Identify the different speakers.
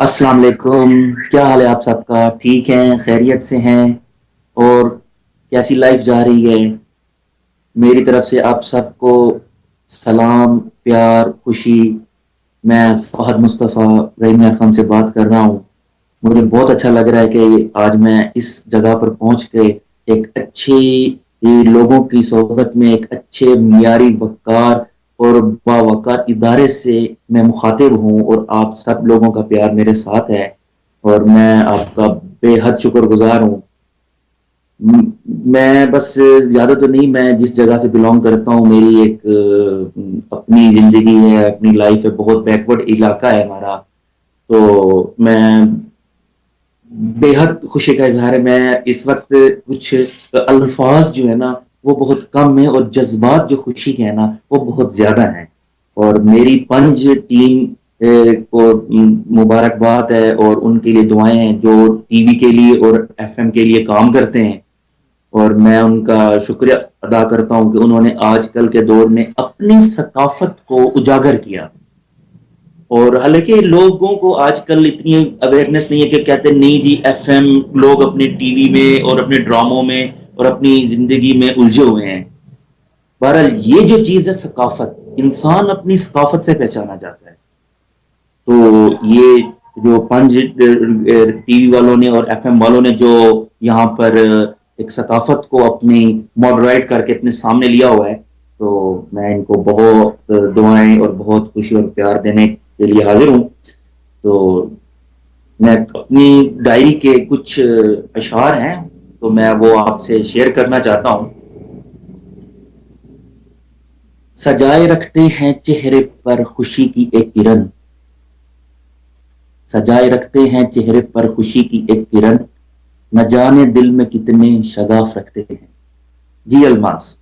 Speaker 1: السلام علیکم. کیا حال ہے آپ سب کا؟ ٹھیک ہیں؟ خیریت سے ہیں؟ اور کیسی لائف جا رہی ہے؟ میری طرف سے آپ سب کو سلام، پیار، خوشی. میں فہد مصطفیٰ رحیمیہ خان سے بات کر رہا ہوں. مجھے بہت اچھا لگ رہا ہے کہ آج میں اس جگہ پر پہنچ کے ایک اچھی لوگوں کی صحبت میں ایک اچھے معیاری وقار اور باوقار ادارے سے میں مخاطب ہوں، اور آپ سب لوگوں کا پیار میرے ساتھ ہے، اور میں آپ کا بے حد شکر گزار ہوں. میں بس زیادہ تو نہیں، میں جس جگہ سے بلونگ کرتا ہوں میری ایک اپنی زندگی ہے، اپنی لائف ہے، بہت بیکورڈ علاقہ ہے ہمارا. تو میں بے حد خوشی کا اظہار ہے. میں اس وقت کچھ الفاظ جو ہے نا وہ بہت کم ہیں، اور جذبات جو خوشی کے ہیں نا وہ بہت زیادہ ہیں. اور میری پنج ٹیم کو مبارکباد ہے، اور ان کے لیے دعائیں ہیں جو ٹی وی کے لیے اور ایف ایم کے لیے کام کرتے ہیں. اور میں ان کا شکریہ ادا کرتا ہوں کہ انہوں نے آج کل کے دور میں اپنی ثقافت کو اجاگر کیا. اور حالانکہ لوگوں کو آج کل اتنی اویئرنیس نہیں ہے کہ کہتے ہیں نہیں جی ایف ایم، لوگ اپنے ٹی وی میں اور اپنے ڈراموں میں اور اپنی زندگی میں الجھے ہوئے ہیں. بہرحال یہ جو چیز ہے ثقافت، انسان اپنی ثقافت سے پہچانا جاتا ہے. تو یہ جو پنج ٹی وی والوں نے اور ایف ایم والوں نے جو یہاں پر ایک ثقافت کو اپنی ماڈرائٹ کر کے اپنے سامنے لیا ہوا ہے، تو میں ان کو بہت دعائیں اور بہت خوشی اور پیار دینے کے لیے حاضر ہوں. تو میں اپنی ڈائری کے کچھ اشعار ہیں تو میں وہ آپ سے شیئر کرنا چاہتا ہوں. سجائے رکھتے ہیں چہرے پر خوشی کی ایک کرن، سجائے رکھتے ہیں چہرے پر خوشی کی ایک کرن، نہ جانے دل میں کتنے شگاف رکھتے ہیں. جی الماس.